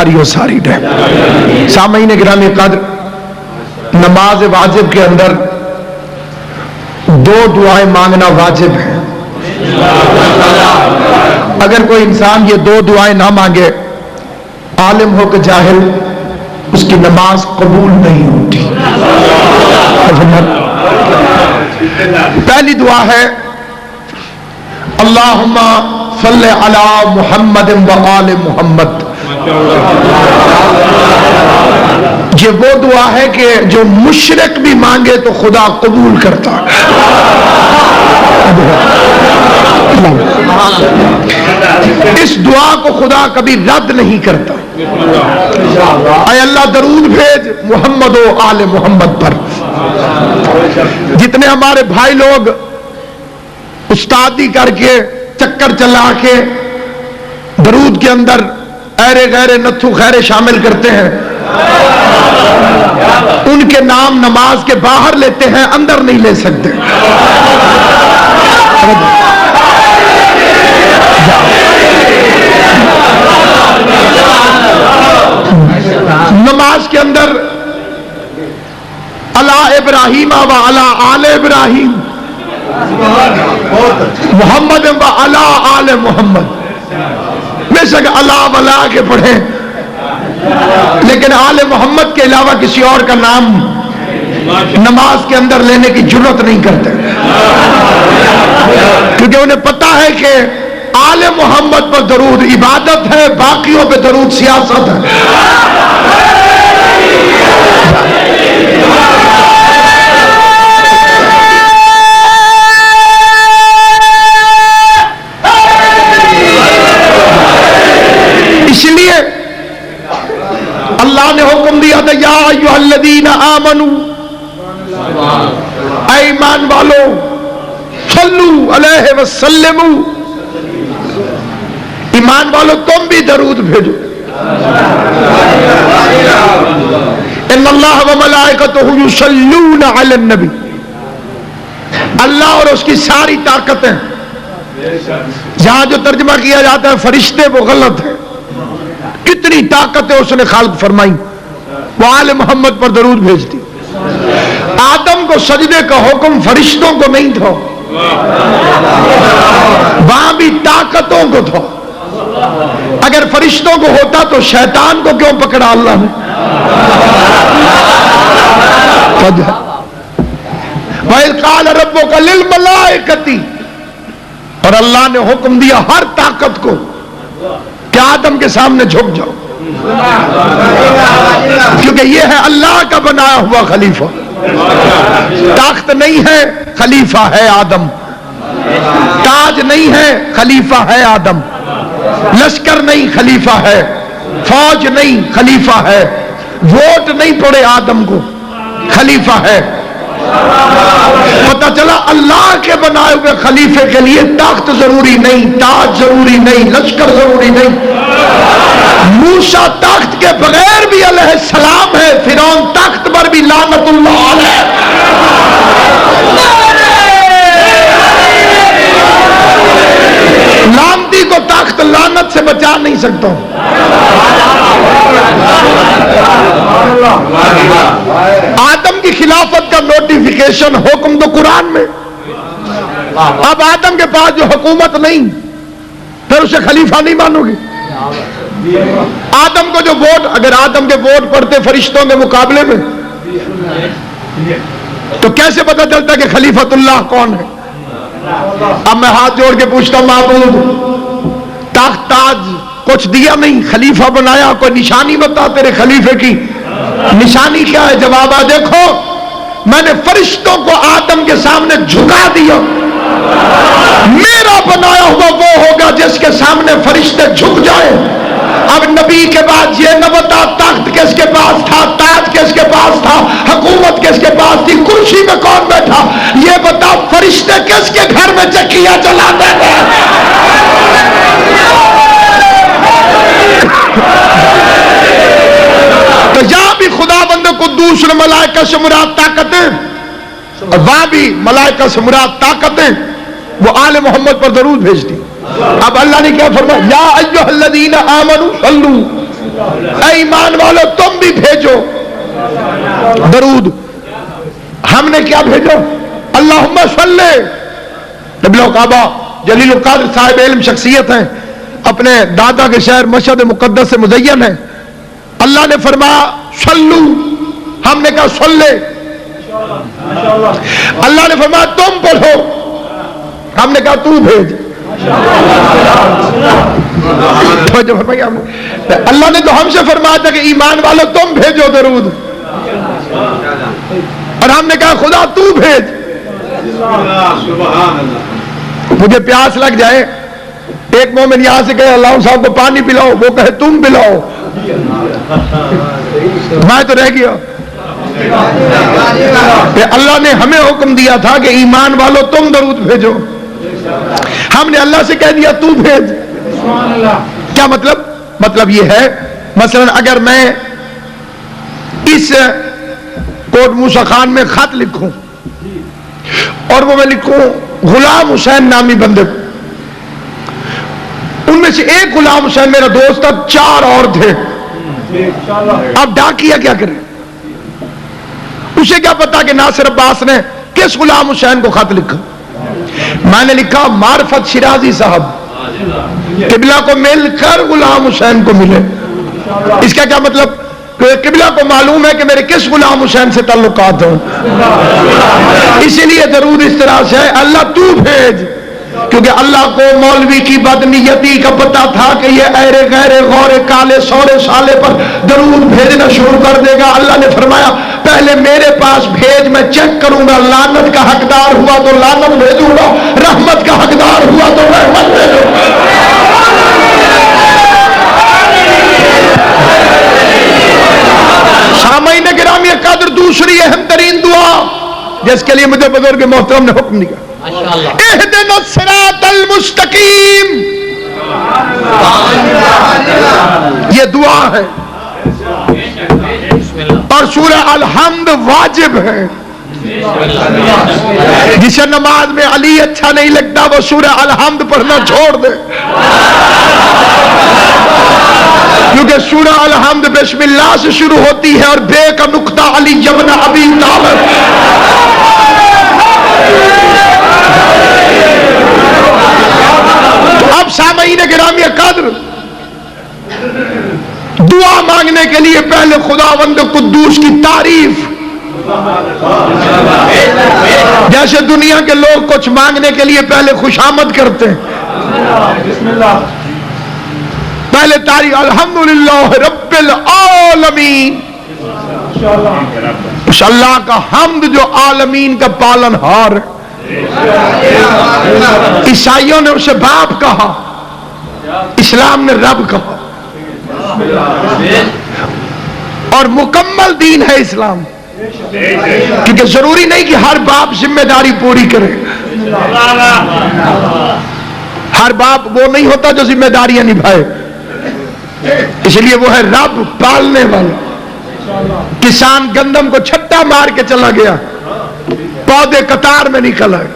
ساری و ساری رہے۔ سامعین گرامی قدر، نماز واجب کے اندر دو دعائیں مانگنا واجب ہے۔ اگر کوئی انسان یہ دو دعائیں نہ مانگے، عالم ہو کہ جاہل، اس کی نماز قبول نہیں ہوتی۔ پہلی دعا ہے اللہم صلی علی محمد و آل محمد۔ یہ وہ دعا ہے کہ جو مشرک بھی مانگے تو خدا قبول کرتا ہے۔ اس دعا کو خدا کبھی رد نہیں کرتا۔ اے اللہ درود بھیج محمد و آل محمد پر۔ جتنے ہمارے بھائی لوگ استادی کر کے چکر چلا کے درود کے اندر ایرے غیرے نتھو خیرے شامل کرتے ہیں، ان کے نام نماز کے باہر لیتے ہیں، اندر نہیں لے سکتے۔ نماز کے اندر علی ابراہیم و علی آل ابراہیم، محمد و علی آل محمد، بے شک اللہ ولا کے پڑھیں، لیکن آل محمد کے علاوہ کسی اور کا نام نماز کے اندر لینے کی جرات نہیں کرتے، کیونکہ انہیں پتا ہے کہ آل محمد پر درود عبادت ہے، باقیوں پہ درود سیاست ہے۔ اس لیے اللہ نے حکم دیا تھا یا ایھا الذین آمنوا، اے ایمان والو، صلو علیہ وسلموا، ایمان والو تم بھی درود بھیجو۔ ان اللہ و ملائکتہ یصلون علی النبی، اللہ اور اس کی ساری طاقتیں، جہاں جو ترجمہ کیا جاتا ہے فرشتے، وہ غلط ہے۔ کتنی طاقتیں اس نے خالق فرمائی، وہ آل محمد پر درود بھیجتی۔ آدم کو سجدے کا حکم فرشتوں کو نہیں تھا، وہاں بھی طاقتوں کو تھا۔ اگر فرشتوں کو ہوتا تو شیطان کو کیوں پکڑا اللہ نے؟ وَإِذْ قَالَ رَبُّكَ لِلْمَلَائِكَةِ، اور اللہ نے حکم دیا ہر طاقت کو کہ آدم کے سامنے جھک جاؤ، کیونکہ یہ ہے اللہ کا بنایا ہوا خلیفہ۔ طاقت نہیں ہے، خلیفہ ہے آدم۔ تاج نہیں ہے، خلیفہ ہے آدم۔ لشکر نہیں، خلیفہ ہے۔ فوج نہیں، خلیفہ ہے۔ ووٹ نہیں پڑے آدم کو، خلیفہ ہے۔ پتہ چلا اللہ کے بنائے ہوئے خلیفے کے لیے طاقت ضروری نہیں، تاج ضروری نہیں، لشکر ضروری نہیں۔ موسیٰ طاقت کے بغیر بھی علیہ السلام ہے، فرعون طاقت پر بھی لعنت اللہ علیہ۔ لعنتی کو طاقت لعنت سے بچا نہیں سکتا۔ آدم کی خلافت کا نوٹیفیکیشن حکم تو قرآن میں، اب آدم کے پاس جو حکومت نہیں، پھر اسے خلیفہ نہیں مانو گے؟ آدم کو جو ووٹ، اگر آدم کے ووٹ پڑتے فرشتوں کے مقابلے میں، تو کیسے پتہ چلتا کہ خلیفۃ اللہ کون ہے؟ اب میں ہاتھ جوڑ کے پوچھتا ہوں، معبود تاج کچھ دیا نہیں، خلیفہ بنایا، کوئی نشانی بتا تیرے خلیفے کی، نشانی کیا ہے؟ جواب ہے دیکھو میں نے فرشتوں کو آدم کے سامنے جھکا دیا، میرا بنایا ہوا وہ ہوگا جس کے سامنے فرشتے جھک جائیں۔ اب نبی کے بعد یہ نہ بتا طاقت کس کے پاس تھا، تاج کس کے پاس تھا، حکومت کس کے پاس تھی، کرسی میں کون بیٹھا، یہ بتا فرشتے کس کے گھر میں چکیاں چلاتے تھے۔ تو یہاں بھی خدا بند قدوس اور ملائکہ سے مراد طاقتیں، اور وہاں بھی ملائکہ سے مراد طاقتیں، وہ آل محمد پر درود بھیجتی۔ اب اللہ نے کیا فرمایا؟ یا ایھا الذین آمنوا صلو ایمان والو تم بھی بھیجو درود. ہم نے کیا بھیجو؟ اللہم صلی. نبی کعبہ جلیل القدر صاحب علم شخصیت ہیں, اپنے دادا کے شہر مشہد مقدس سے مزین ہے. اللہ نے فرمایا صلو, ہم نے کہا صلی. اللہ نے فرمایا تم پڑھو, ہم نے کہا تو بھیج. اللہ نے تو ہم سے فرمایا تھا کہ ایمان والو تم بھیجو درود, اور ہم نے کہا خدا تو بھیج. مجھے پیاس لگ جائے, ایک مومن یہاں سے کہے اللہ صاحب کو پانی پلاؤ, وہ کہے تم پلاؤ, میں تو رہ گیا. اللہ نے ہمیں حکم دیا تھا کہ ایمان والو تم درود بھیجو, ہم نے اللہ سے کہہ دیا تو بھیج. کیا مطلب؟ مطلب یہ ہے مثلا اگر میں اس کوٹ موسیٰ خان میں خط لکھوں اور وہ میں لکھوں غلام حسین نامی بندے کو, ان میں سے ایک غلام حسین میرا دوست تھا, 4 اور تھے. اب ڈاکیا کیا کرے؟ اسے کیا پتا کہ ناصر عباس نے کس غلام حسین کو خط لکھا؟ میں نے لکھا معرفت شیرازی صاحب, قبلہ کو مل کر غلام حسین کو ملے. اس کا کیا مطلب؟ کہ قبلہ کو معلوم ہے کہ میرے کس غلام حسین سے تعلقات ہیں. اسی لیے درود اس طرح سے ہے اللہ تو بھیج, کیونکہ اللہ کو مولوی کی بدنیتی کا پتہ تھا کہ یہ ایرے غیرے غورے کالے سورے سالے پر درود بھیجنا شروع کر دے گا. اللہ نے فرمایا پہلے میرے پاس بھیج, میں چیک کروں گا, لعنت کا حقدار ہوا تو لعنت بھیجوں گا, رحمت کا حقدار ہوا تو رحمت بھیجوں گا. سامعین گرامی قدر, دوسری اہم ترین دعا جس کے لیے مجھے بزرگ محترم نے حکم دیا, اہدنا الصراط المستقیم. یہ دعا ہے اور سورہ الحمد واجب ہے. جسے نماز میں علی اچھا نہیں لگتا وہ سورہ الحمد پڑھنا چھوڑ دے, کیونکہ سورہ الحمد بسم اللہ سے شروع ہوتی ہے اور بے کا نقطہ علی ابن ابی طالب. اب سامعین گرامی قدر, دعا مانگنے کے لیے پہلے خداوند قدوس کی تعریف. جیسے دنیا کے لوگ کچھ مانگنے کے لیے پہلے خوشامد کرتے ہیں, پہلے تعریف الحمدللہ رب العالمین. اس اللہ کا حمد جو عالمین کا پالن ہار ہے. عیسائیوں نے اسے باپ کہا, اسلام نے رب کہا, اور مکمل دین ہے اسلام, کیونکہ ضروری نہیں کہ ہر باپ ذمہ داری پوری کرے. ہر باپ وہ نہیں ہوتا جو ذمہ داریاں نبھائے, اس لیے وہ ہے رب پالنے والا. کسان گندم کو چھٹا مار کے چلا گیا, پودے قطار میں نکل آئے.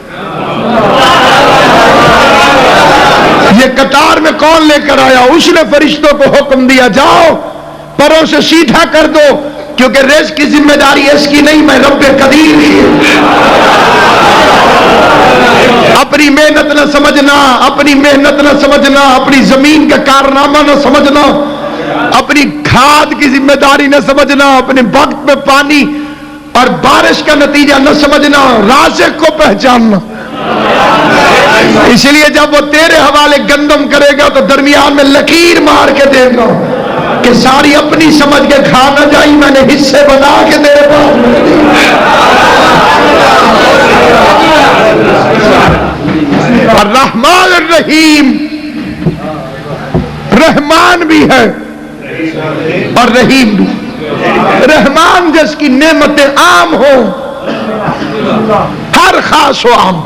یہ قطار میں کون لے کر آیا؟ اس نے فرشتوں کو حکم دیا جاؤ پروں سے سیدھا کر دو, کیونکہ رزق کی ذمہ داری اس کی نہیں, میں رب قدیر ہی. اپنی محنت نہ سمجھنا, اپنی محنت نہ سمجھنا, اپنی زمین کا کارنامہ نہ سمجھنا, اپنی کھاد کی ذمہ داری نہ سمجھنا, اپنے وقت میں پانی اور بارش کا نتیجہ نہ سمجھنا, رازق کو پہچاننا. اس لیے جب وہ تیرے حوالے گندم کرے گا تو درمیان میں لکیر مار کے دے گا کہ ساری اپنی سمجھ کے کھا نہ جائی, میں نے حصے بنا کے تیرے پاس. الرحمن الرحیم, رحمان بھی ہے اور رحیم بھی. رحمان جس کی نعمتیں عام ہوں, ہر خاص و عام,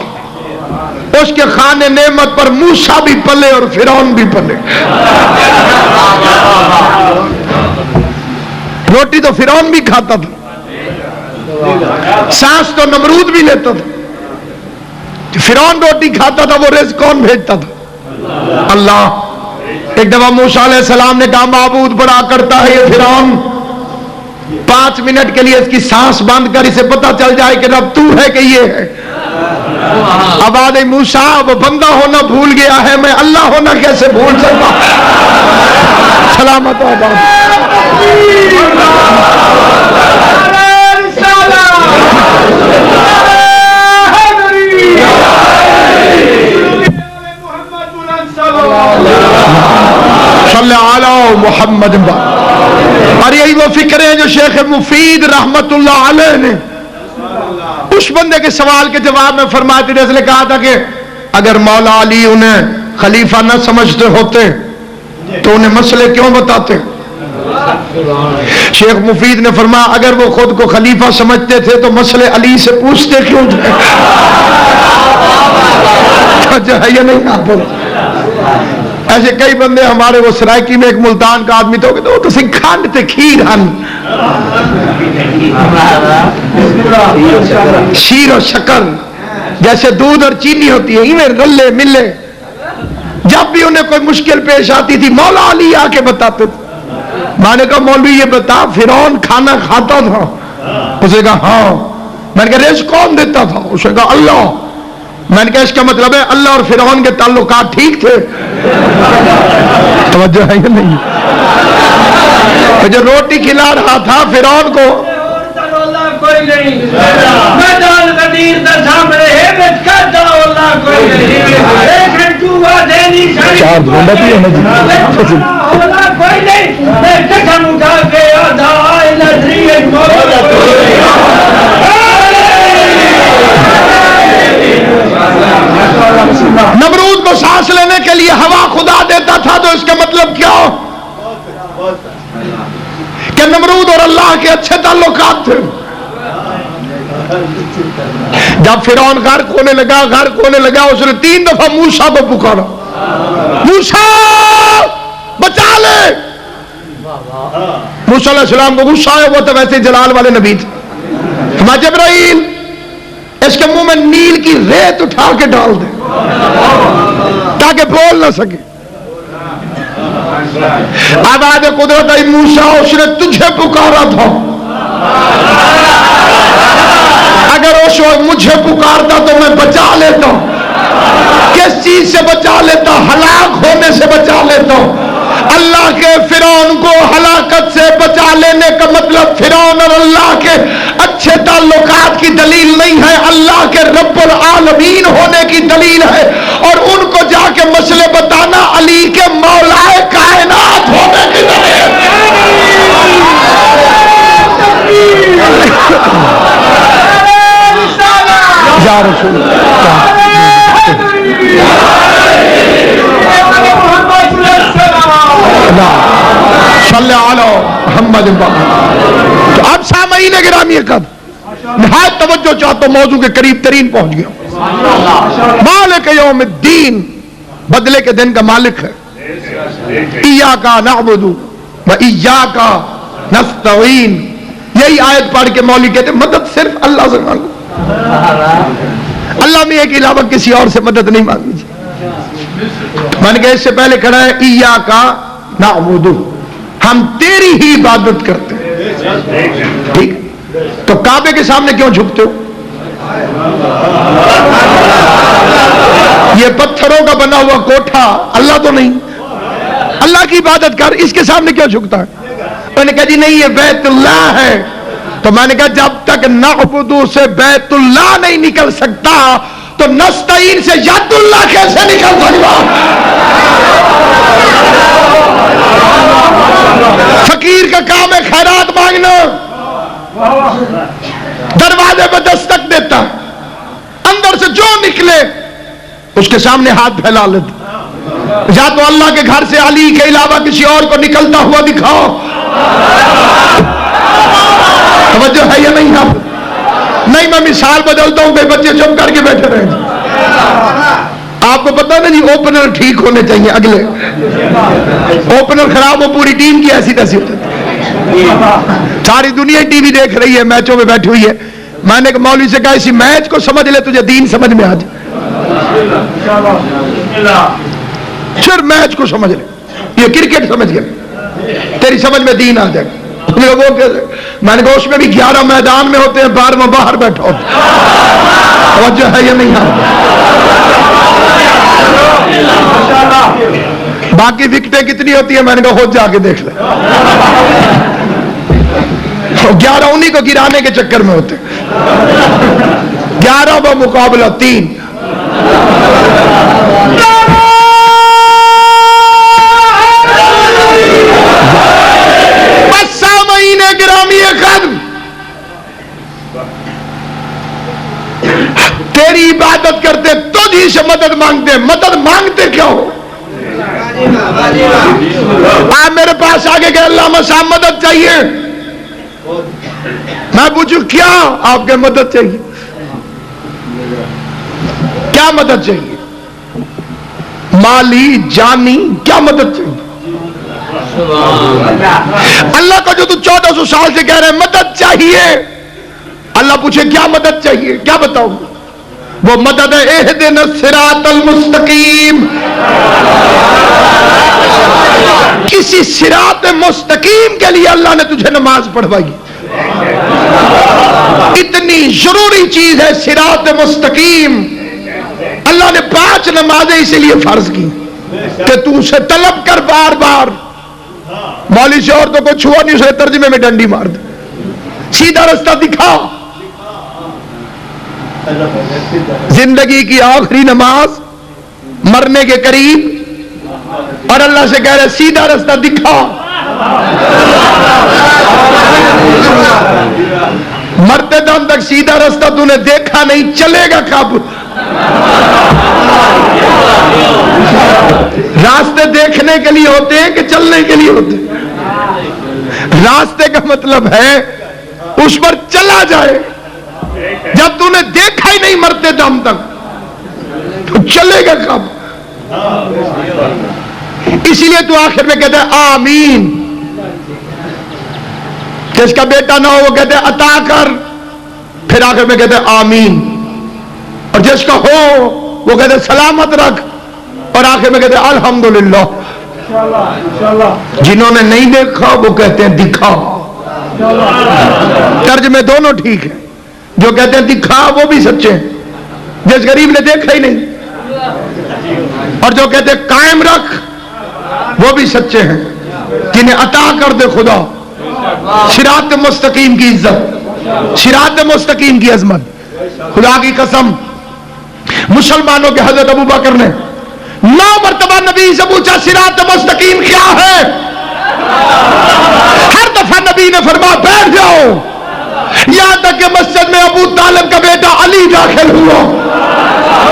اس کے خانے نعمت پر موسیٰ بھی پلے اور فرعون بھی پلے. روٹی تو فرعون بھی کھاتا تھا, سانس تو نمرود بھی لیتا تھا. فرعون روٹی کھاتا تھا, وہ رزق کون بھیجتا تھا؟ اللہ. ایک دفعہ موسیٰ علیہ السلام نے کہا معبود بڑا کرتا ہے یہ فرعون، 5 منٹ کے لیے اس کی سانس بند کر، اسے پتہ چل جائے کہ رب تو ہے کہ یہ ہے۔ اب آدھے موسیٰ وہ بندہ ہونا بھول گیا ہے، میں اللہ ہونا کیسے بھول سکتا؟ سلامت آباد۔ صلی علی محمد۔ اور یہی وہ فکر ہے جو شیخ مفید رحمت اللہ علیہ نے اس بندے کے سوال کے جواب میں فرماتے تھے، اس نے کہا تھا کہ اگر مولا علی انہیں خلیفہ نہ سمجھتے ہوتے تو انہیں مسئلے کیوں بتاتے؟ شیخ مفید نے فرمایا اگر وہ خود کو خلیفہ سمجھتے تھے تو مسئلے علی سے پوچھتے کیوں تھے؟ جو ہے یہ نہیں آپ ایسے کئی بندے ہمارے، وہ سرائکی میں ایک ملتان کا آدمی تو وہ تو کھانڈ تے کھیر ہن، شیر و شکر جیسے دودھ اور چینی ہوتی ہے، انہیں رلے ملے۔ جب بھی انہیں کوئی مشکل پیش آتی تھی مولا علی آ کے بتاتے تھے۔ میں نے کہا مولوی یہ بتا فرعون کھانا کھاتا تھا؟ اس نے کہا ہاں۔ میں نے کہا رزق کون دیتا تھا؟ اس نے کہا اللہ۔ میں نے کہا اس کا مطلب ہے اللہ اور فرعون کے تعلقات ٹھیک تھے؟ توجہ ہے یا نہیں؟ جو روٹی کھلا رہا تھا فرعون کو، کوئی نہیں میدان غدیر دا سامنے ہے بچ کا جاؤ اللہ کوئی نہیں ایک ہنچوہ دینی چار دھونڈا بھی ہے اللہ کوئی نہیں میں قسم اٹھا کے آدھا آئے لدری ایک مولا کوئی نمرود کو سانس لینے کے لیے ہوا خدا دیتا تھا، تو اس کا مطلب کیا کہ نمرود اور اللہ کے اچھے تعلقات تھے۔ جب فرعون غرق ہونے لگا اس نے 3 دفعہ موسیٰ کو پکارا، موسیٰ بچا لے۔ موسیٰ علیہ السلام کو غصہ آیا، وہ تو ویسے جلال والے نبی تھے۔ فرمایا جبرائیل اس کے منہ میں نیل کی ریت اٹھا کے ڈال دے تاکہ بول نہ سکے۔ آواز قدرت آئی موسیٰ اس نے تجھے پکارا تھا، اگر اس وقت مجھے پکارتا تو میں بچا لیتا۔ کس چیز سے بچا لیتا؟ ہلاک ہونے سے بچا لیتا۔ اللہ کے فرعون کو ہلاکت سے بچا لینے کا مطلب فرعون اور اللہ کے اچھے تعلقات کی دلیل نہیں ہے، اللہ کے رب العالمین ہونے کی دلیل ہے، اور ان کو جا کے مسئلے بتانا علی کے مولا کائنات ہونے کی دلیل ہے۔ یا رسول اللہ صلی علی محمد۔ تو اب سامعین گرامی نہایت توجہ چاہتا ہوں، موضوع کے قریب ترین پہنچ گیا۔ مالک یوم الدین، بدلے کے دن کا مالک ہے۔ ایاک نعبد و ایاک نستعین، یہی آیت پڑھ کے مولوی کہتے مدد صرف اللہ سے مانگو، اللہ میں ایک علاوہ کسی اور سے مدد نہیں مانگنی۔ میں نے کہا اس سے پہلے کھڑا ہے ایاک نعبد، ہم تیری ہی عبادت کرتے ہیں، ٹھیک؟ تو کعبے کے سامنے کیوں جھکتے ہو؟ یہ پتھروں کا بنا ہوا کوٹھا اللہ تو نہیں، اللہ کی عبادت کر، اس کے سامنے کیوں جھکتا ہے؟ میں نے کہا جی نہیں یہ بیت اللہ ہے۔ تو میں نے کہا جب تک نعبدو سے بیت اللہ نہیں نکل سکتا تو نستعین سے ید اللہ کیسے نکل سکتا؟ فقیر کا کام ہے خیرات مانگنا، دروازے پہ دستک دیتا، اندر سے جو نکلے اس کے سامنے ہاتھ پھیلا لیتا۔ یا تو اللہ کے گھر سے علی کے علاوہ کسی اور کو نکلتا ہوا دکھاؤ۔ توجہ ہے یا نہیں؟ نہیں میں مثال بدلتا ہوں، کہ بچے چپ کر کے بیٹھے رہے۔ آپ کو پتہ نا جی اوپنر ٹھیک ہونے چاہیے، اگلے اوپنر خراب ہو پوری ٹیم کی ایسی تیسی ہوتی ہے۔ ساری دنیا ٹی وی دیکھ رہی ہے، میچوں میں بیٹھی ہوئی ہے۔ میں نے مولوی سے کہا اسی میچ کو سمجھ لے تجھے دین سمجھ میں آ جائے، پھر میچ کو سمجھ لے۔ یہ کرکٹ سمجھ گئے؟ تیری سمجھ میں دین آ جائے. میں نے کہا اس میں بھی 11 میدان میں ہوتے ہیں، 12واں باہر بیٹھا ہوتا ہے. توجہ ہے یا نہیں ہے؟ باقی وکٹیں کتنی ہوتی ہیں؟ میں نے کہا خود جا کے دیکھ لیں. 11 انہی کو گرانے کے چکر میں ہوتے، 11 با مقابلہ 3. بس سامعین گرامی قدر، تیری عبادت کرتے تجھ ہی سے مدد مانگتے. مدد مانگتے کیا ہو؟ آپ میرے پاس آگے کہ علامہ صاحب مدد چاہیے. میں پوچھوں کیا آپ کے مدد چاہیے؟ کیا مدد چاہیے؟ مالی، جانی، کیا مدد چاہیے؟ اللہ کا جو تو 1400 سال سے کہہ رہے ہیں مدد چاہیے، اللہ پوچھے کیا مدد چاہیے؟ کیا بتاؤ؟ وہ مدد ہے اہدنا الصراط المستقیم. کسی صراط مستقیم کے لیے اللہ نے تجھے نماز پڑھوائی. اتنی ضروری چیز ہے صراط مستقیم. اللہ نے 5 نمازیں اسی لیے فرض کی کہ تو اسے طلب کر بار بار. مولوی سے عورتوں کو چھوا نہیں، اسے ترجمے میں ڈنڈی مار دے. سیدھا رستہ دکھا. زندگی کی آخری نماز، مرنے کے قریب، اور اللہ سے کہہ رہے سیدھا رستہ دکھا. مرتے دم تک سیدھا رستہ تو نے دیکھا نہیں، چلے گا کب؟ راستے دیکھنے کے لیے ہوتے ہیں کہ چلنے کے لیے ہوتے ہیں؟ راستے کا مطلب ہے اس پر چلا جائے. جب تو نے دیکھا ہی نہیں مرتے دم تک تو چلے گا کب؟ اسی لیے تو آخر میں کہتے ہیں آمین. جس کا بیٹا نہ ہو وہ کہتے ہیں عطا کر، پھر آخر میں کہتے ہیں آمین. اور جس کا ہو وہ کہتے ہیں سلامت رکھ، اور آخر میں کہتے ہیں الحمدللہ. جنہوں نے نہیں دیکھا وہ کہتے ہیں دکھا. ترجمے دونوں ٹھیک ہے. جو کہتے ہیں دکھا وہ بھی سچے ہیں، جس غریب نے دیکھا ہی نہیں. اور جو کہتے ہیں قائم رکھ وہ بھی سچے ہیں، جنہیں عطا کر دے خدا صراط مستقیم کی عزت، صراط مستقیم کی عظمت. خدا کی قسم مسلمانوں کے حضرت ابو بکر نے 9 مرتبہ نبی سے پوچھا صراط مستقیم کیا ہے؟ ہر دفعہ نبی نے فرمایا بیٹھ جاؤ. یہاں تک کہ مسجد میں ابو طالب کا بیٹا علی داخل ہوا،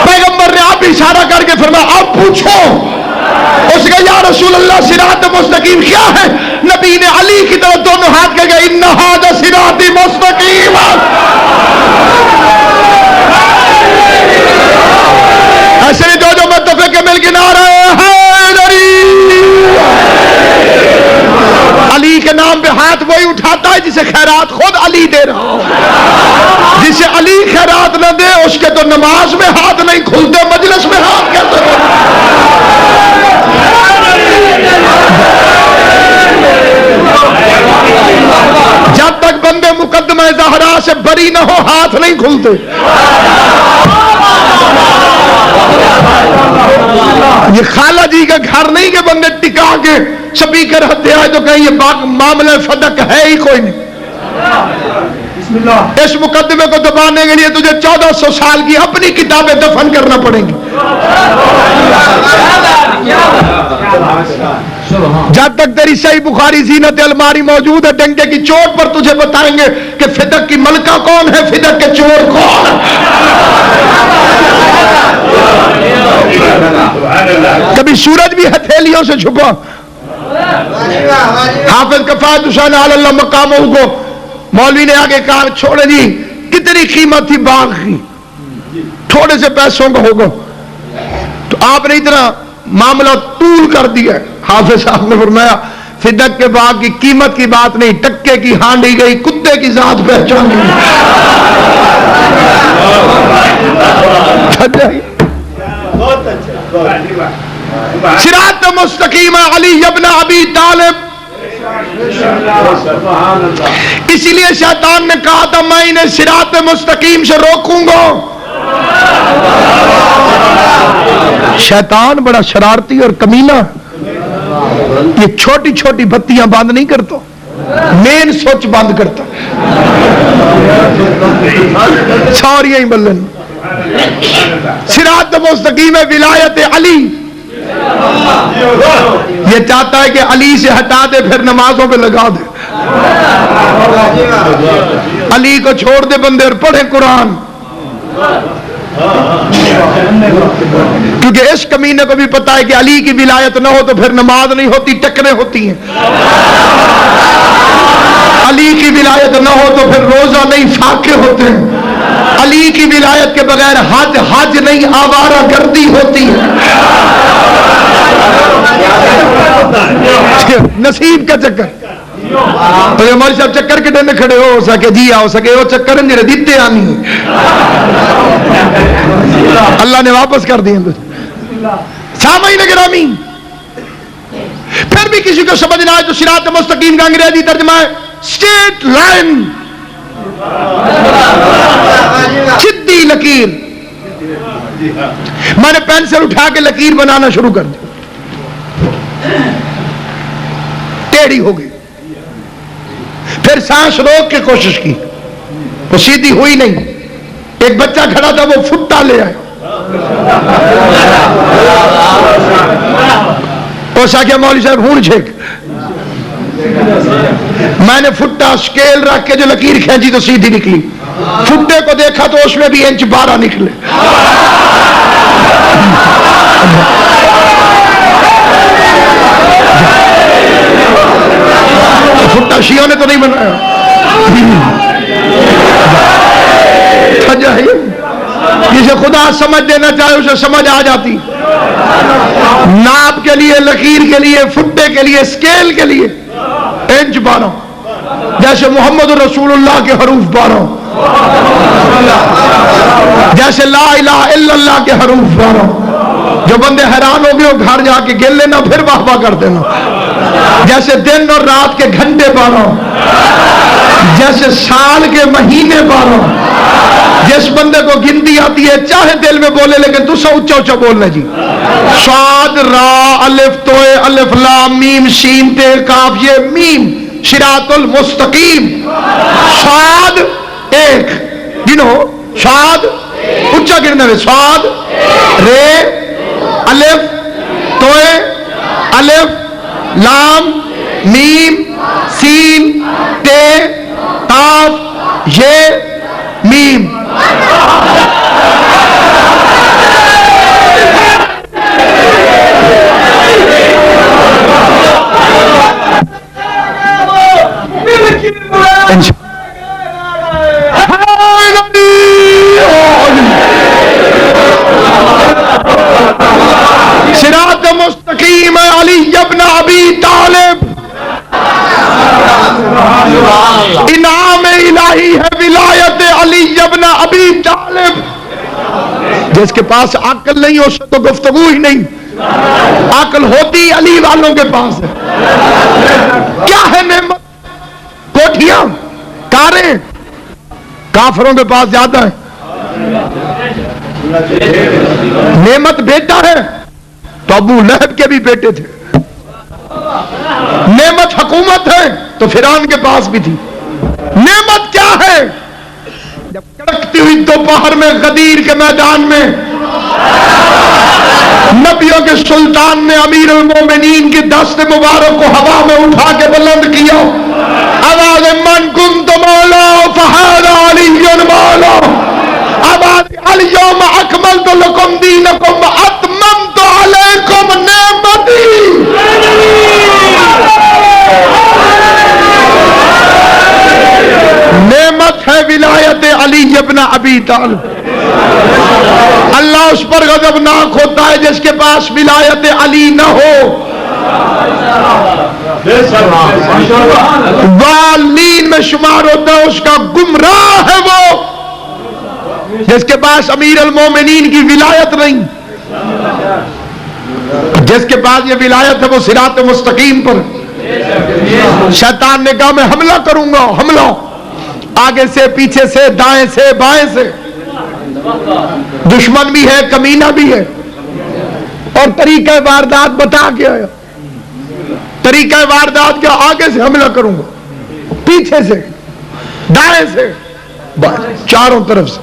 پیغمبر نے آپ اشارہ کر کے فرمایا اب پوچھو. اس نے یا رسول اللہ صراط مستقیم کیا ہے؟ نبی نے علی کی طرف دونوں ہاتھ کر کے ان ھذا صراط مستقیم. ایسے جو متفق کے مل کے نعرہ حیدری. علی کے نام پہ ہاتھ وہی اٹھاتا ہے جسے خیرات خود علی دے رہا ہو. جسے علی خیرات نہ دے اس کے تو نماز میں ہاتھ نہیں کھلتے، مجلس میں ہاتھ کیسے؟ جب تک بندے مقدمہ زہرا سے بری نہ ہو ہاتھ نہیں کھلتے. یہ خالہ جی کا گھر نہیں کہ بندے ٹکا کے سپیکر ہتھے آئے تو کہیں یہ معاملہ فدق ہے ہی کوئی نہیں. اس مقدمے کو دبانے کے لیے تجھے 1400 سال کی اپنی کتابیں دفن کرنا پڑیں گی. جب تک تیری صحیح بخاری زینت الماری موجود ہے ڈنڈے کی چوٹ پر تجھے بتائیں گے کہ فدق کی ملکہ کون ہے، فدق کے چور کون. کبھی سورج بھی ہتھیلیوں سے چھپا. حافظ کفایت حسین اللہ مقامہ کو مولوی نے آگے کہا چھوڑے جی کتنی قیمت تھی باغ کی، تھوڑے سے پیسوں کا ہوگا، تو آپ نے اتنا معاملہ طول کر دیا. حافظ صاحب نے فرمایا فدق کے باغ کی قیمت کی بات نہیں، ٹکے کی ہانڈی گئی کتے کی ذات پہچان گئی. صراط مستقیم علی ابن ابی طالب. اسی لیے شیطان نے کہا تھا میں انہیں صراط مستقیم سے روکوں گا. شیطان بڑا شرارتی اور کمینہ، یہ چھوٹی چھوٹی بتیاں بند نہیں کرتا، مین سوچ بند کرتا. سوری بلن صراط مستقیم ولایت علی. یہ چاہتا ہے کہ علی سے ہٹا دے پھر نمازوں پہ لگا دے. علی کو چھوڑ دے بندے اور پڑھے قرآن. کیونکہ اس کمینے کو بھی پتا ہے کہ علی کی ولایت نہ ہو تو پھر نماز نہیں ہوتی، ٹکریں ہوتی ہیں. علی کی ولایت نہ ہو تو پھر روزہ نہیں، فاقے ہوتے ہیں. علی کی ولایت کے بغیر حج نہیں، آوارہ گردی ہوتی ہے. نصیب کا چکر. تو ہمارے صاحب چکر کے ڈنڈے کھڑے ہو سکے جی آ سکے وہ چکر میرے دیتے آنی اللہ نے واپس کر دیے. سامعین گرامی، پھر بھی کسی کو سمجھنا ہے تو صراط مستقیم کا انگریزی ترجمہ ہے اسٹریٹ لائن، سیدھی لکیر. میں نے پینسل اٹھا کے لکیر بنانا شروع کر دی، ٹیڑھی ہو گئی. پھر سانس روک کے کوشش کی، وہ سیدھی ہوئی نہیں. ایک بچہ کھڑا تھا، وہ فٹا لے آیا. اوسا کیا مولوی صاحب ہون چھیک. میں نے فٹا اسکیل رکھ کے جو لکیر کھینچی تو سیدھی نکلی. فٹے کو دیکھا تو اس میں بھی انچ 12 نکلے. فٹا شیعوں نے تو نہیں بنایا. جسے خدا سمجھ دینا چاہے اسے سمجھ آ جاتی. ناپ کے لیے، لکیر کے لیے، فٹے کے لیے، اسکیل کے لیے انچ 12. جیسے محمد رسول اللہ کے حروف 12، جیسے لا الہ الا اللہ کے حروف 12. جو بندے حیران ہو گئے وہ گھر جا کے گر لینا، پھر واہ واہ کر دینا. جیسے دن اور رات کے گھنٹے 12، جیسے سال کے مہینے 12. جس بندے کو گنتی آتی ہے چاہے دل میں بولے، لیکن تو سا اچھا اچھا بولنا جی. صاد را الف توئے الف لام میم شین تے کاف یہ میم صراط المستقیم. صاد ایک گنو، صاد اچھا گرنا ہے. صاد رے الف توئے الف لام میم سین تے قاف یہ میم. صراط مستقیم علی ابن ابی طالب. انعام الہی ہے ولایت علی ابن ابی طالب. جس کے پاس عقل نہیں اس سے تو گفتگو ہی نہیں. عقل ہوتی علی والوں کے پاس ہے. کیا ہے نعمت؟ کوٹھیاں، کاریں کافروں کے پاس زیادہ ہے. نعمت بیٹا ہے تو ابو لہب کے بھی بیٹے تھے. نعمت حکومت ہے تو فرعون کے پاس بھی تھی. نعمت کیا ہے؟ جب کڑکتی ہوئی دوپہر میں غدیر کے میدان میں نبیوں کے سلطان نے امیر المومنین کی دست مبارک کو ہوا میں اٹھا کے بلند کیا. آواز من کنت مولا فہذا علی مولا. آواز الیوم اکملت لکم دینکم واتممت علیکم نعمتی. نعمت ہے ولایت علی ابن ابی طالب. اللہ اس پر غضبناک ہوتا ہے جس کے پاس ولایت علی نہ ہو. والین میں شمار ہوتا ہے، اس کا گمراہ ہے وہ جس کے پاس امیر المومنین کی ولایت نہیں. جس کے پاس یہ ولایت ہے وہ صراط مستقیم پر. شیطان نے کہا میں حملہ کروں گا. حملہ آگے سے, پیچھے سے, دائیں سے, بائیں سے. دشمن بھی ہے, کمینہ بھی ہے, اور طریقہ واردات بتا کے آیا. طریقہ واردات کیا؟ آگے سے حملہ کروں گا, پیچھے سے, دائیں سے, چاروں طرف سے.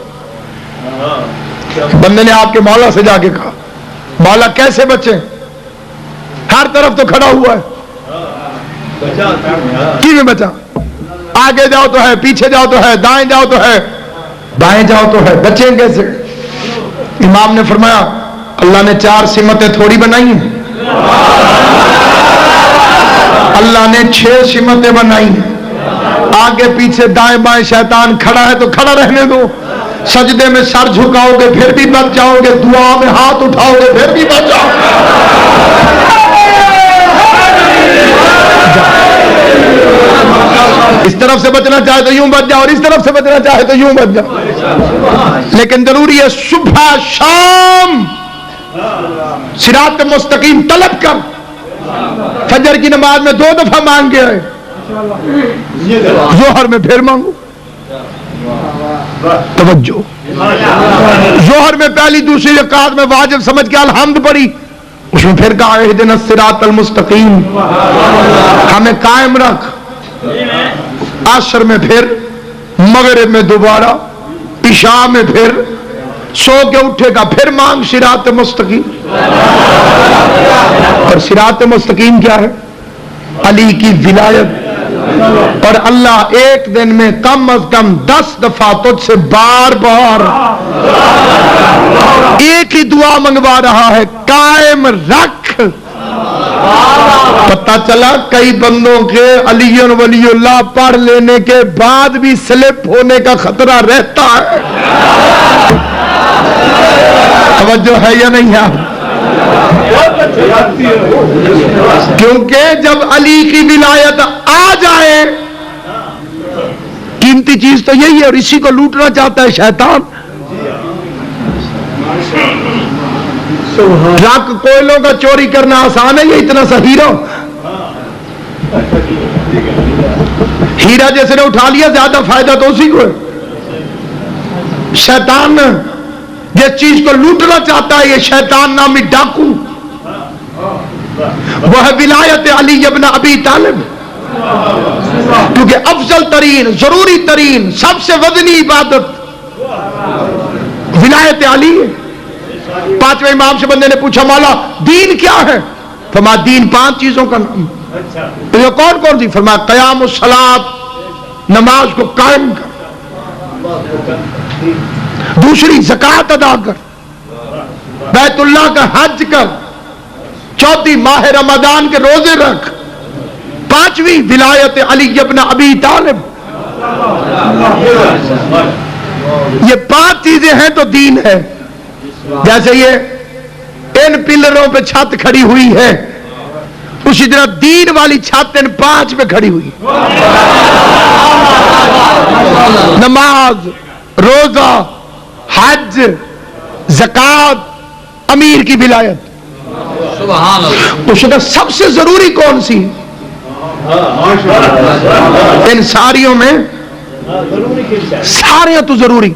بندے نے آپ کے مولا سے جا کے کہا مولا کیسے بچیں؟ ہر طرف تو کھڑا ہوا ہے, کی میں بچا؟ آگے جاؤ تو ہے, پیچھے جاؤ تو ہے, دائیں جاؤ تو ہے, بائیں جاؤ تو ہے, بچیں کیسے؟ امام نے فرمایا اللہ نے 4 سمتیں تھوڑی بنائی ہیں, اللہ نے 6 سمتیں بنائی ہیں. آگے پیچھے دائیں بائیں شیطان کھڑا ہے تو کھڑا رہنے دو. سجدے میں سر جھکاؤ گے پھر بھی بچ جاؤ گے, دعا میں ہاتھ اٹھاؤ گے پھر بھی بچ جاؤ گے. اس طرف سے بچنا چاہے تو یوں بچ جاؤ, اور اس طرف سے بچنا چاہے تو یوں بچ جاؤ. لیکن ضروری ہے صبح شام صراط مستقیم طلب کر. فجر کی نماز میں 2 دفعہ مانگ کے آئے, ظہر میں پھر مانگو. توجہ, ظہر میں پہلی دوسری رکعت میں واجب سمجھ کے الحمد پڑھی, اس میں پھر کہا اہدنا الصراط المستقیم, ہمیں قائم رکھ. عصر میں پھر, مغرب میں دوبارہ, عشاء میں پھر, سو کے اٹھے گا پھر مانگ صراط مستقیم. اور صراط مستقیم کیا ہے؟ علی کی ولایت. اور اللہ ایک دن میں کم از کم 10 دفعہ تجھ سے بار بار ایک ہی دعا منگوا رہا ہے, قائم رکھ. پتہ چلا کئی بندوں کے علی ولی اللہ پڑھ لینے کے بعد بھی سلپ ہونے کا خطرہ رہتا ہے. توجہ ہے یا نہیں ہے؟ کیونکہ جب علی کی ولایت آ جائے, قیمتی چیز تو یہی ہے, اور اسی کو لوٹنا چاہتا ہے شیطان. ٹرک کوئلوں کا چوری کرنا آسان ہے, یہ اتنا سا ہیرا جیسے نے اٹھا لیا زیادہ فائدہ تو اسی کو ہے. شیطان جس چیز کو لوٹنا چاہتا ہے, یہ شیطان نامی ڈاکو, وہ ہے ولایت علی ابن ابی طالب. کیونکہ افضل ترین, ضروری ترین, سب سے وزنی عبادت ولایت علی ہے. 5ویں امام سے بندے نے پوچھا مولا دین کیا ہے؟ فرمایا دین 5 چیزوں کا نام. یہ کون کون سی؟ فرمایا قیام الصلاۃ, نماز کو قائم کر. دوسری زکوٰۃ ادا کر, بیت اللہ کا حج کر. چوتھی ماہ رمضان کے روزے رکھ. 5ویں ولایت علی ابن ابی طالب. یہ 5 چیزیں ہیں تو دین ہے. جیسے یہ ان پلروں پہ چھت کھڑی ہوئی ہے, اسی طرح دین والی چھت ان 5 پہ کھڑی ہوئی. نماز, روزہ, حج, زکوٰۃ, امیر کی ولایت. اس میں سب سے ضروری کون سی؟ ان ساریوں میں سارے تو ضروری.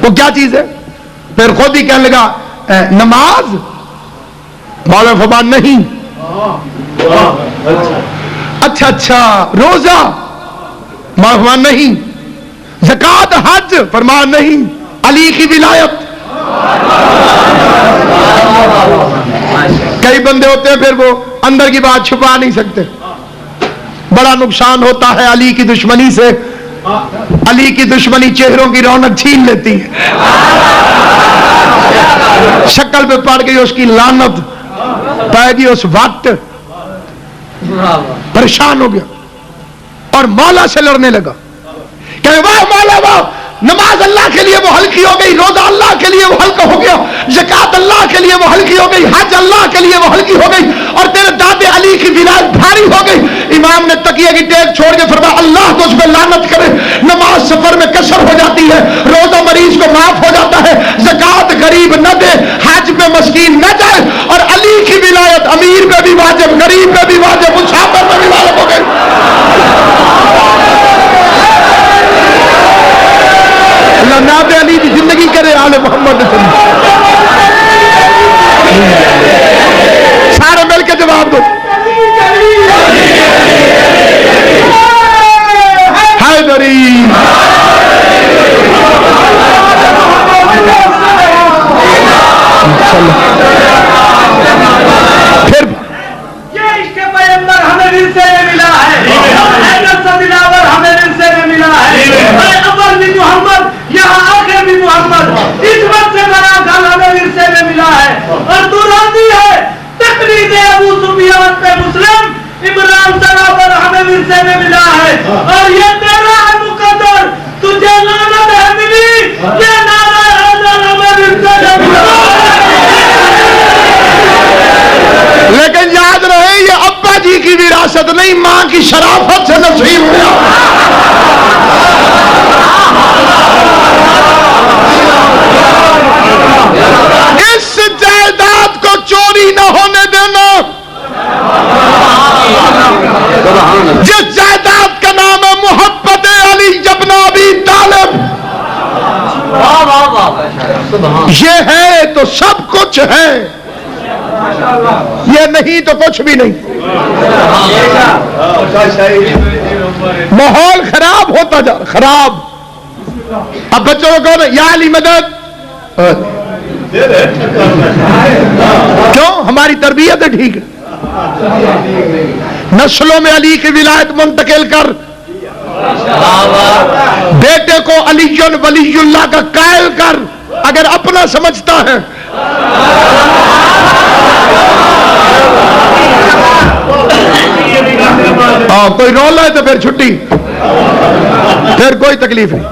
وہ کیا چیز ہے؟ پھر خود ہی کہنے لگا نماز. مولانا فرمان نہیں. اچھا روزہ. مولانا فرمان نہیں. زکوٰۃ, حج. فرمان نہیں. علی کی ولایت. کئی بندے ہوتے ہیں پھر وہ اندر کی بات چھپا نہیں سکتے. بڑا نقصان ہوتا ہے علی کی دشمنی سے. علی کی دشمنی چہروں کی رونق چھین لیتی ہے. شکل پہ پڑ گئی اس کی لعنت, پہ گئی اس وقت, پریشان ہو گیا اور مولا سے لڑنے لگا کہ واہ مولا واہ, نماز اللہ کے لیے وہ ہلکی ہو گئی, روزہ اللہ کے لیے وہ ہلکا ہو گیا, زکوٰۃ اللہ کے لیے وہ ہلکی ہو گئی, حج اللہ کے لیے وہ ہلکی ہو گئی, اور تیرے دادے علی کی ولایت بھاری ہو گئی. امام نے تکیے کی ٹیک چھوڑ کے فرمایا اللہ تو اس پہ لعنت کرے. نماز سفر میں کسر ہو جاتی ہے, روزہ مریض کو معاف ہو جاتا ہے, زکوٰۃ غریب نہ دے, حج میں مسکین نہ جائے. اور علی کی ولایت امیر پہ بھی واجب, غریب پہ بھی واجب, مسافر پہ بھی واجب ہو گئی. اللہ ناب علی کی زندگی کرے, آل محمد صلی اللہ. سارے مل کے جواب دو. حیدری. پھر یہ عشق پیغمبر ہمیں ورثے میں ملا ہے, حیدر سے دلاور ہمیں ورثے میں ملا ہے. اول بھی محمد, یہاں آخر بھی محمد, اس وقت سے بڑا گھر ہمیں ورثے میں ملا ہے. اور تو راضی ہے تقلید ابو سفیان پہ مسلم, عمران سرابر ہمیں ورثے میں ملا ہے. اور یہ تیرا ہے مقدر, تجھے لعنت ہے ملی, یہ نعرہ حیدر ہمیں ورثے میں ملا ہے. لیکن یاد رہے یہ ابا جی کی وراثت نہیں, ماں کی شرافت سے نصیب ہوا. اس جائیداد کو چوری نہ ہونے دینا. جس جائیداد کا نام ہے محبت علی ابن ابی طالب, یہ ہے تو سب کچھ ہے, یہ نہیں تو کچھ بھی نہیں. ماحول خراب ہوتا جا رہا, خراب. اب بچوں کو کہو یا علی مدد, کیوں؟ ہماری تربیت ہے ٹھیک ہے. نسلوں میں علی کی ولایت منتقل کر, بیٹے کو علی ولی اللہ کا قائل کر. اگر اپنا سمجھتا ہے کوئی رولا ہے تو پھر چھٹی, پھر کوئی تکلیف نہیں.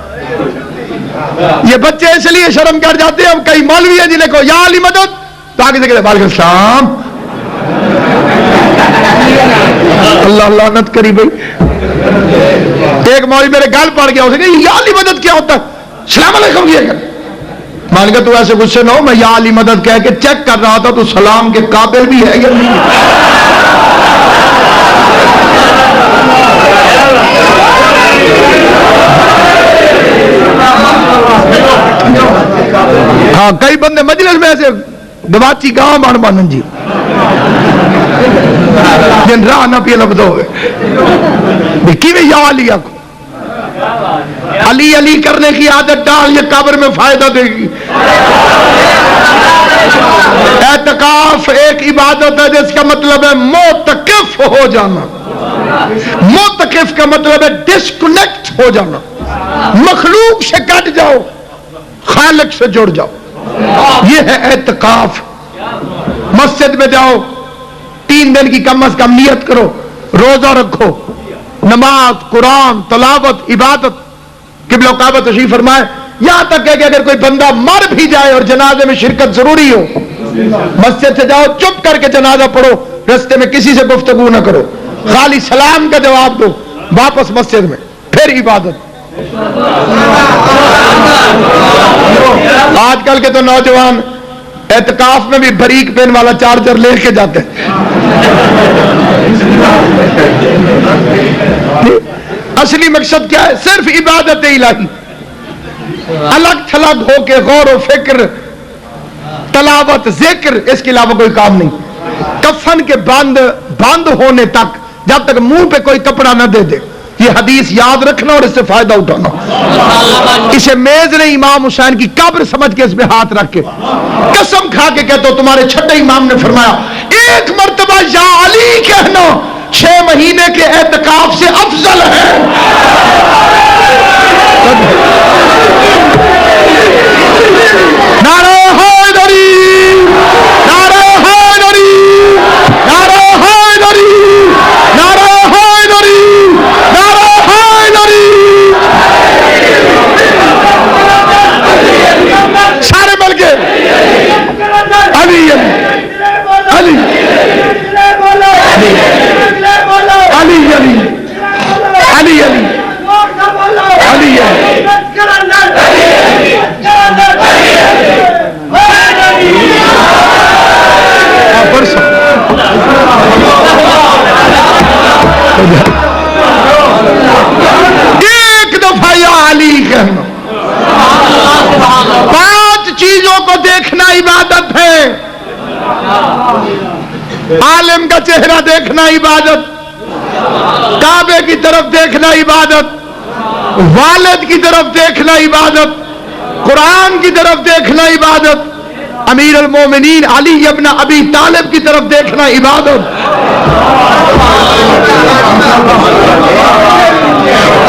یہ بچے اس لیے شرم کر جاتے ہیں. اب کئی مولوی ہیں جنہیں کو یا علی مدد, تو آگے سے کہتے ہیں وعلیکم السلام. اللہ لعنت کری بھائی. ایک مولوی میرے گال پڑ گیا, اسے کہ یا علی مدد کیا ہوتا ہے؟ السلام علیکم کیا کر. مان کے تو ایسے غصے نہ ہو, میں یا علی مدد کہہ کے چیک کر رہا تھا تو سلام کے قابل بھی ہے یا نہیں. ہاں کئی بندے مجلس میں ایسے گواچی گاؤں بان بانن جی جن راہ نہ پی لبدو کی میں یا علی کو علی علی کرنے کی عادت ڈال, یہ قبر میں فائدہ دے گی. اعتکاف ایک عبادت ہے جس کا مطلب ہے معتکف ہو جانا. معتکف کا مطلب ہے ڈسکنیکٹ ہو جانا, مخلوق سے کٹ جاؤ, خالق سے جڑ جاؤ. یہ ہے اعتکاف. مسجد میں جاؤ, 3 دن کی کم از کم نیت کرو, روزہ رکھو, نماز, قرآن, تلاوت, عبادت. قبلہ کعبہ تشریف فرمائے, یہاں تک کہ اگر کوئی بندہ مر بھی جائے اور جنازے میں شرکت ضروری ہو, مسجد سے جاؤ, چپ کر کے جنازہ پڑھو, رستے میں کسی سے گفتگو نہ کرو, خالی سلام کا جواب دو, واپس مسجد میں, پھر عبادت. آج کل کے تو نوجوان اعتکاف میں بھی بریک پین والا چارجر لے کے جاتے ہیں. اصلی مقصد کیا ہے؟ صرف عبادت الہی. الگ تھلگ ہو کے غور و فکر, تلاوت, ذکر, اس کے علاوہ کوئی کام نہیں. کفن کے بند ہونے تک, جب تک منہ پہ کوئی کپڑا نہ دے دے. یہ حدیث یاد رکھنا اور اس سے فائدہ اٹھانا. اسے میز نے امام حسین کی قبر سمجھ کے اس میں ہاتھ رکھ کے قسم کھا کے کہتا ہوں, تمہارے چھٹے امام نے فرمایا ایک مرتبہ یا علی کہنا 6 مہینے کے اعتکاف سے افضل ہے. نعرہ حیدری, نعرہ حیدری, نعرہ حیدری, نعرہ حیدری, نعرہ حیدری. سارے مل کے علی علی علی علی علی علی علی علی عبادت, کعبے کی طرف دیکھنا عبادت, والد کی طرف دیکھنا عبادت, قرآن کی طرف دیکھنا عبادت, امیر المومنین علی ابن ابی طالب کی طرف دیکھنا عبادت.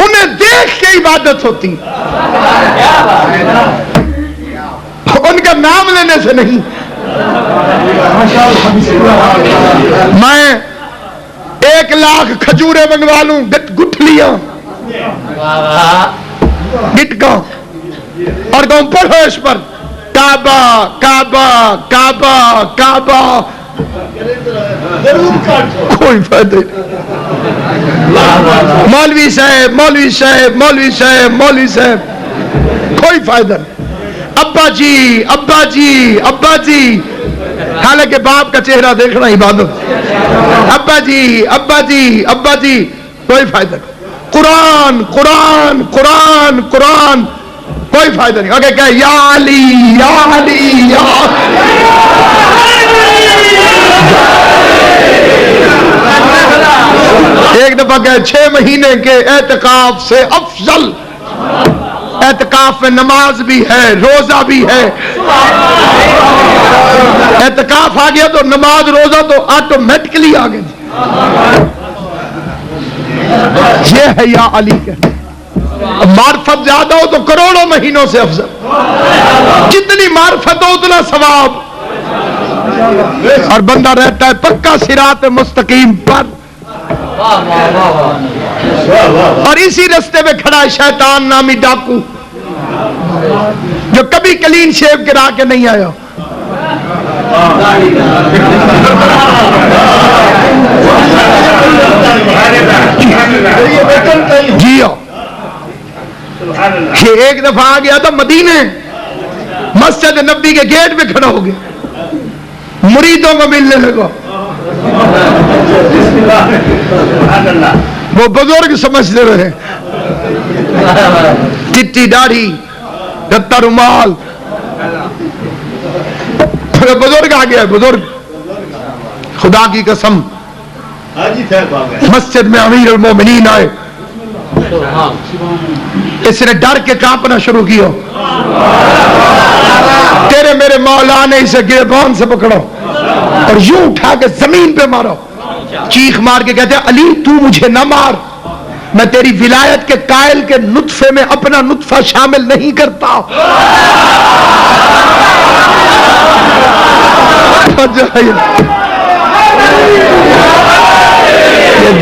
انہیں دیکھ کے عبادت ہوتی, ان کا نام لینے سے نہیں. میں 1,00,000 کھجورے منگوا لوں, گٹھلیاں گٹکا, اور کہوں پڑھو اس پر کعبہ کعبہ کعبہ کعبہ, کوئی فائدہ نہیں. مولوی صاحب مولوی صاحب مولوی صاحب مولوی صاحب, کوئی فائدہ نہیں. ابا جی ابا جی ابا جی, حالانکہ باپ کا چہرہ دیکھنا عبادت. ابا جی ابا جی ابا جی, کوئی فائدہ نہیں. قرآن قرآن قرآن قرآن, کوئی فائدہ نہیں. آگے کہ یا علی یا علی یا ایک دفعہ کہ 6 مہینے کے اعتکاف سے افضل اعتکاف میں نماز بھی ہے, روزہ بھی ہے. اعتکاف آ گیا تو نماز روزہ تو آٹومیٹکلی آ گئی. یہ ہے یا علی کے. معرفت زیادہ ہو تو کروڑوں مہینوں سے افضل, جتنی معرفت ہو اتنا ثواب, اور بندہ رہتا ہے پکا صراط مستقیم پر. اور اسی رستے میں کھڑا ہے شیطان نامی ڈاکو, جو کبھی کلین شیو کرا کے نہیں آیا. جی یہ ایک دفعہ آ گیا تھا مدینے, مسجد نبی کے گیٹ پہ کھڑا ہو گیا, مریدوں کو ملنے لگا. وہ بزرگ سمجھتے رہے, چٹی داڑھی رتا رومال, بزرگ آ گیا. بزرگ خدا کی قسم مسجد میں امیر المومنین آئے, اس نے ڈر کے کانپنا شروع کیا. تیرے میرے مولا نے اسے گریبان سے پکڑا اور یوں اٹھا کے زمین پہ مارا, چیخ مار کے کہتے ہیں علی تو مجھے نہ مار, میں تیری ولایت کے قائل کے نطفے میں اپنا نطفہ شامل نہیں کرتا.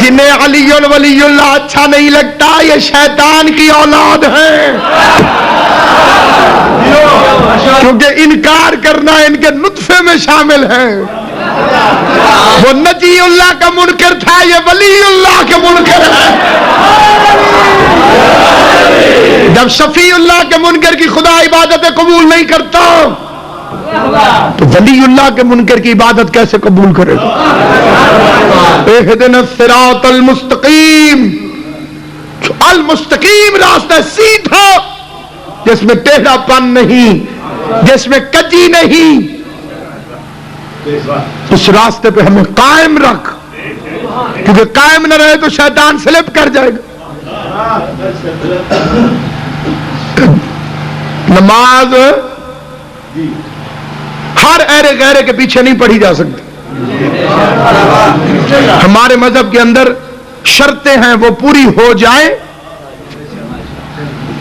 جنہیں علی ولی اللہ اچھا نہیں لگتا یہ شیطان کی اولاد ہے, کیونکہ انکار کرنا ان کے نطفے میں شامل ہے. وہ نجی اللہ کا منکر تھا, یہ ولی اللہ کا منکر ہے. جب شفیع اللہ کے منکر کی خدا عبادتیں قبول نہیں کرتا تو ولی اللہ کے منکر کی عبادت کیسے قبول کرے گا؟ اہدنا الصراط المستقیم, المستقیم راستہ سیدھا, جس میں ٹیڑھا پن نہیں, جس میں کجی نہیں, اس راستے پہ ہمیں قائم رکھ, کیونکہ قائم نہ رہے تو شیطان سلپ کر جائے گا. نماز ہر ایرے غیرے کے پیچھے نہیں پڑھی جا سکتی. ہمارے مذہب کے اندر شرطیں ہیں, وہ پوری ہو جائیں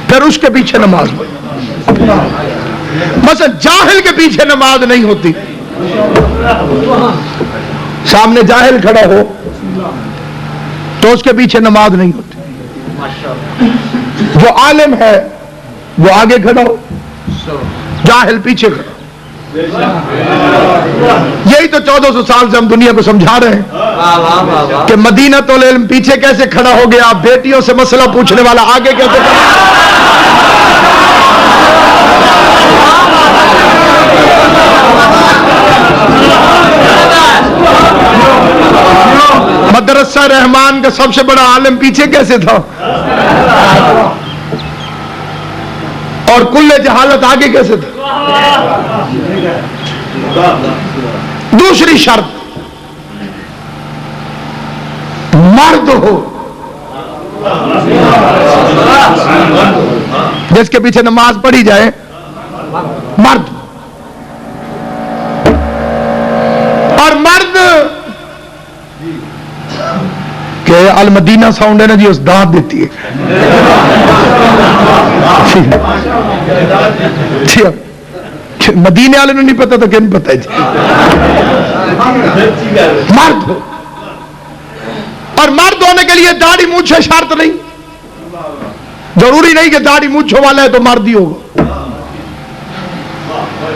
پھر اس کے پیچھے نماز پڑھی. مثلا جاہل کے پیچھے نماز نہیں ہوتی. سامنے جاہل کھڑا ہو تو اس کے پیچھے نماز نہیں ہوتی. جو عالم ہے وہ آگے کھڑا ہو, جاہل پیچھے کھڑا. یہی تو 1400 سال سے ہم دنیا کو سمجھا رہے ہیں کہ مدینۃ العلم پیچھے کیسے کھڑا ہو گیا, بیٹیوں سے مسئلہ پوچھنے والا آگے کیسے مدرسہ رحمان کا سب سے بڑا عالم پیچھے کیسے تھا, اور کل جہالت آگے کیسے تھا. دوسری شرط مرد ہو، جس کے پیچھے نماز پڑھی جائے مرد، اور مرد کہ المدینہ ساؤنڈ ہے نا جی، اس دانت دیتی ہے مدینے والے نہیں پتا تو کن پتا ہے جی. مرد ہو، اور مرد ہونے کے لیے داڑھی مونچھے شرط نہیں، ضروری نہیں کہ داڑھی مونچھوں والا ہے تو مرد ہی ہوگا.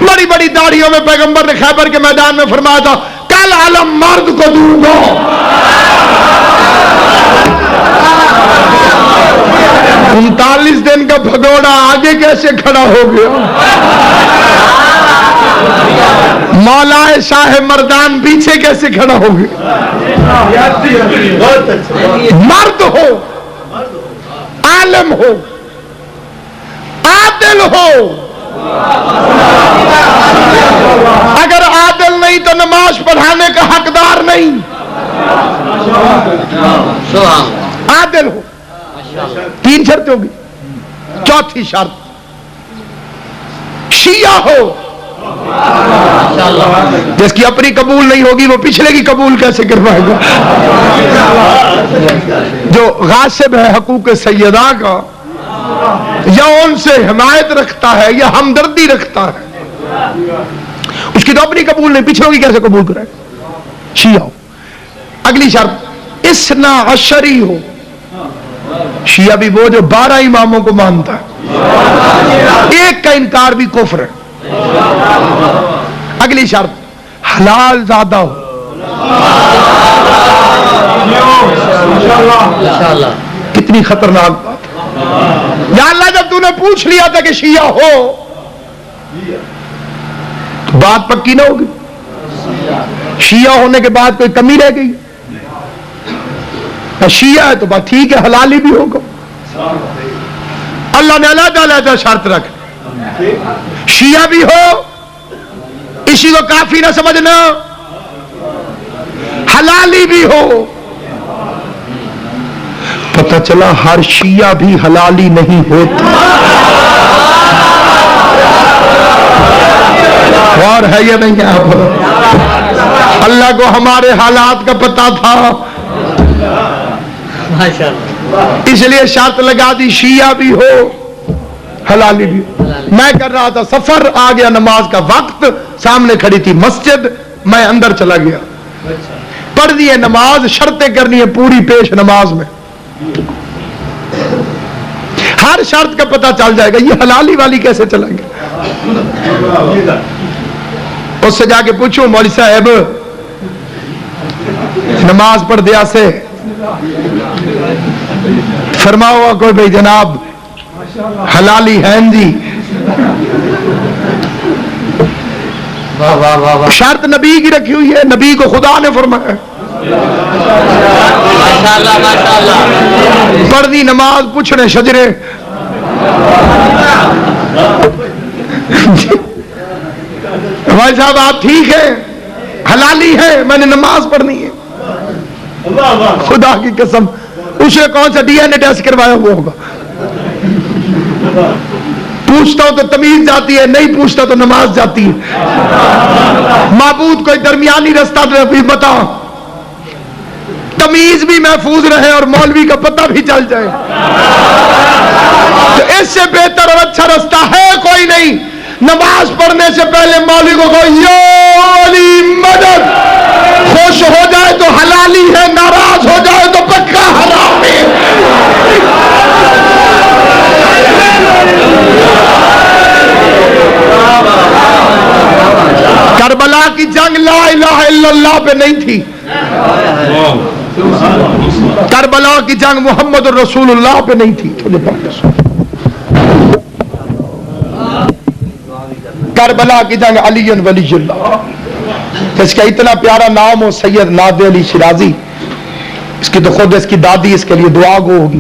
بڑی بڑی داڑھیوں میں پیغمبر نے خیبر کے میدان میں فرمایا تھا کل علم مرد کو دوں گا. 39 دن کا بھگوڑا آگے کیسے کھڑا ہو گیا؟ مولا شاہ مردان پیچھے کیسے کھڑا ہو گیا؟ مرد ہو، عالم ہو، عادل ہو. اگر عادل نہیں تو نماز پڑھانے کا حقدار نہیں. عادل ہو، 3 شرطیں ہوگی. چوتھی شرط شیعہ ہو، جس کی اپنی قبول نہیں ہوگی وہ پچھلے کی قبول کیسے کروائے گا؟ جو غاصب ہے حقوق سیدہ کا، یا ان سے حمایت رکھتا ہے یا ہمدردی رکھتا ہے، اس کی تو اپنی قبول نہیں، پچھلوں کی کیسے قبول کرے؟ شیعہ ہو. اگلی شرط اثنا عشری ہو. شیعہ بھی وہ جو 12 اماموں کو مانتا ہے، ایک کا انکار بھی کفر ہے. اگلی شرط حلال زادہ ہو. کتنی خطرناک بات. یا اللہ جب تو نے پوچھ لیا تھا کہ شیعہ ہو تو بات پکی نہ ہوگی. شیعہ ہونے کے بعد کوئی کمی رہ گئی؟ شیعہ ہے تو بات ٹھیک ہے، حلالی بھی ہوگا. اللہ نے علیحدہ شرط رکھ، شیعہ بھی ہو، اسی کو کافی نہ سمجھنا، حلالی بھی ہو. پتہ چلا ہر شیعہ بھی حلالی نہیں ہوتا. اور ہے یا نہیں آپ؟ اللہ کو ہمارے حالات کا پتہ تھا، اس لیے شرط لگا دی شیعہ بھی ہو، حلالی بھی ہو. میں کر رہا تھا سفر، آ گیا نماز کا وقت، سامنے کھڑی تھی مسجد، میں اندر چلا گیا. پڑھ دی ہے نماز، شرطیں کرنی ہے پوری پیش نماز میں. ہر شرط کا پتہ چل جائے گا، یہ حلالی والی کیسے چلیں گے؟ اس سے جا کے پوچھو مولوی صاحب نماز پڑھ دیا سے فرماؤ کوئی بھائی جناب حلالی ہیں جی. شرط نبی کی رکھی ہوئی ہے، نبی کو خدا نے فرمایا. پڑھ دی نماز، پوچھنے شجرے. بھائی صاحب آپ ٹھیک ہے، حلالی ہے، میں نے نماز پڑھنی ہے. خدا کی قسم اسے کون سا DNA ٹیسٹ کروایا ہوا ہوگا؟ پوچھتا ہوں تو تمیز جاتی ہے، نہیں پوچھتا تو نماز جاتی ہے. معبود کوئی درمیانی رستہ بھی بتا، تمیز بھی محفوظ رہے اور مولوی کا پتہ بھی چل جائے. تو اس سے بہتر اور اچھا رستہ ہے کوئی نہیں. نماز پڑھنے سے پہلے مولوی کو یا علی مدد، خوش ہو جائے تو حلالی ہے، ناراض ہو جائے تو پکا حرام ہے. کربلا کی جنگ لا الہ الا اللہ پہ نہیں تھی، کربلا کی جنگ محمد الرسول اللہ پہ نہیں تھی. کربلا کی جنگ علی ولی اللہ، جس کا اتنا پیارا نام ہو سید نادر علی شیرازی، اس کی تو خود اس کی دادی اس کے لیے دعا گو ہوگی.